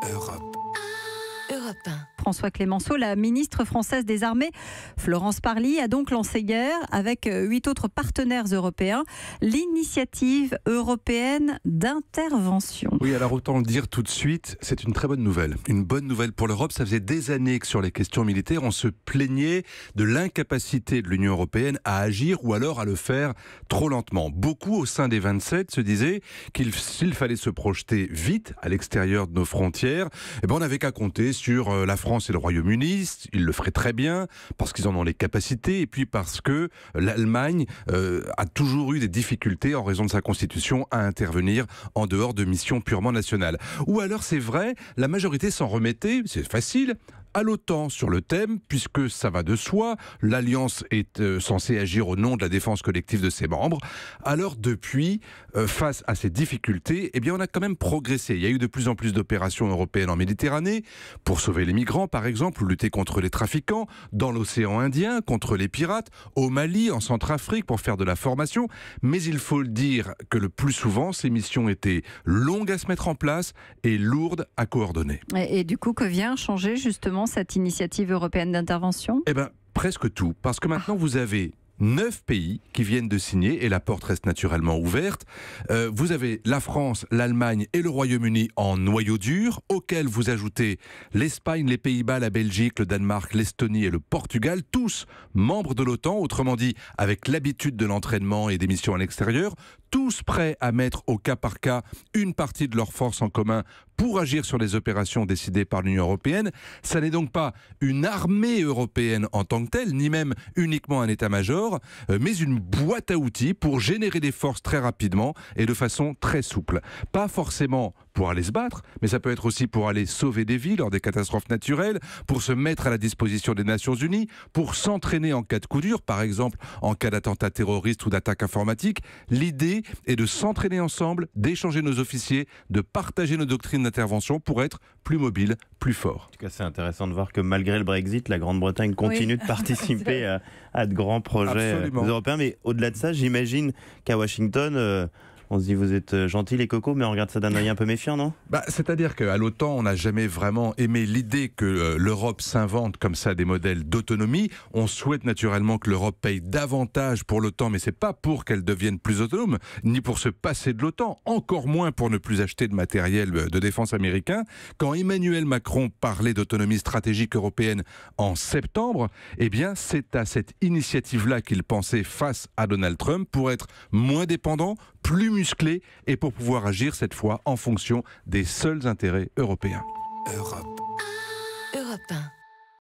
Europe. Europe 1. François Clémenceau, la ministre française des Armées, Florence Parly, a donc lancé hier, avec 8 autres partenaires européens, l'initiative européenne d'intervention. Oui, alors autant le dire tout de suite, c'est une très bonne nouvelle. Une bonne nouvelle pour l'Europe. Ça faisait des années que sur les questions militaires, on se plaignait de l'incapacité de l'Union européenne à agir ou alors à le faire trop lentement. Beaucoup au sein des 27 se disaient s'il fallait se projeter vite à l'extérieur de nos frontières, on n'avait qu'à compter sur la France et le Royaume-Uni. Ils le feraient très bien parce qu'ils en ont les capacités et puis parce que l'Allemagne a toujours eu des difficultés en raison de sa constitution à intervenir en dehors de missions purement nationales. Ou alors c'est vrai, la majorité s'en remettait, c'est facile, à l'OTAN sur le thème, puisque ça va de soi, l'Alliance est censée agir au nom de la défense collective de ses membres. Alors depuis, face à ces difficultés, on a quand même progressé. Il y a eu de plus en plus d'opérations européennes en Méditerranée, pour sauver les migrants par exemple, ou lutter contre les trafiquants, dans l'océan Indien, contre les pirates, au Mali, en Centrafrique, pour faire de la formation. Mais il faut le dire que le plus souvent, ces missions étaient longues à se mettre en place et lourdes à coordonner. Et du coup, que vient changer justement cette initiative européenne d'intervention ? Presque tout, parce que maintenant vous avez 9 pays qui viennent de signer et la porte reste naturellement ouverte. Vous avez la France, l'Allemagne et le Royaume-Uni en noyau dur, auquel vous ajoutez l'Espagne, les Pays-Bas, la Belgique, le Danemark, l'Estonie et le Portugal, tous membres de l'OTAN, autrement dit avec l'habitude de l'entraînement et des missions à l'extérieur, tous prêts à mettre au cas par cas une partie de leurs forces en commun pour agir sur les opérations décidées par l'Union européenne. Ça n'est donc pas une armée européenne en tant que telle, ni même uniquement un état-major, mais une boîte à outils pour générer des forces très rapidement et de façon très souple. Pas forcément pour aller se battre, mais ça peut être aussi pour aller sauver des vies lors des catastrophes naturelles, pour se mettre à la disposition des Nations Unies, pour s'entraîner en cas de coup dur, par exemple en cas d'attentat terroriste ou d'attaque informatique. L'idée est de s'entraîner ensemble, d'échanger nos officiers, de partager nos doctrines d'intervention pour être plus mobiles, plus forts. En tout cas, c'est intéressant de voir que malgré le Brexit, la Grande-Bretagne continue de participer à de grands projets européens. Mais au-delà de ça, j'imagine qu'à Washington... on se dit, vous êtes gentils les cocos, mais on regarde ça d'un œil un peu méfiant, non ? C'est-à-dire qu'à l'OTAN, on n'a jamais vraiment aimé l'idée que l'Europe s'invente comme ça des modèles d'autonomie. On souhaite naturellement que l'Europe paye davantage pour l'OTAN, mais c'est pas pour qu'elle devienne plus autonome, ni pour se passer de l'OTAN, encore moins pour ne plus acheter de matériel de défense américain. Quand Emmanuel Macron parlait d'autonomie stratégique européenne en septembre, c'est à cette initiative-là qu'il pensait face à Donald Trump pour être moins dépendant, plus musclé et pour pouvoir agir cette fois en fonction des seuls intérêts européens. Europe 1.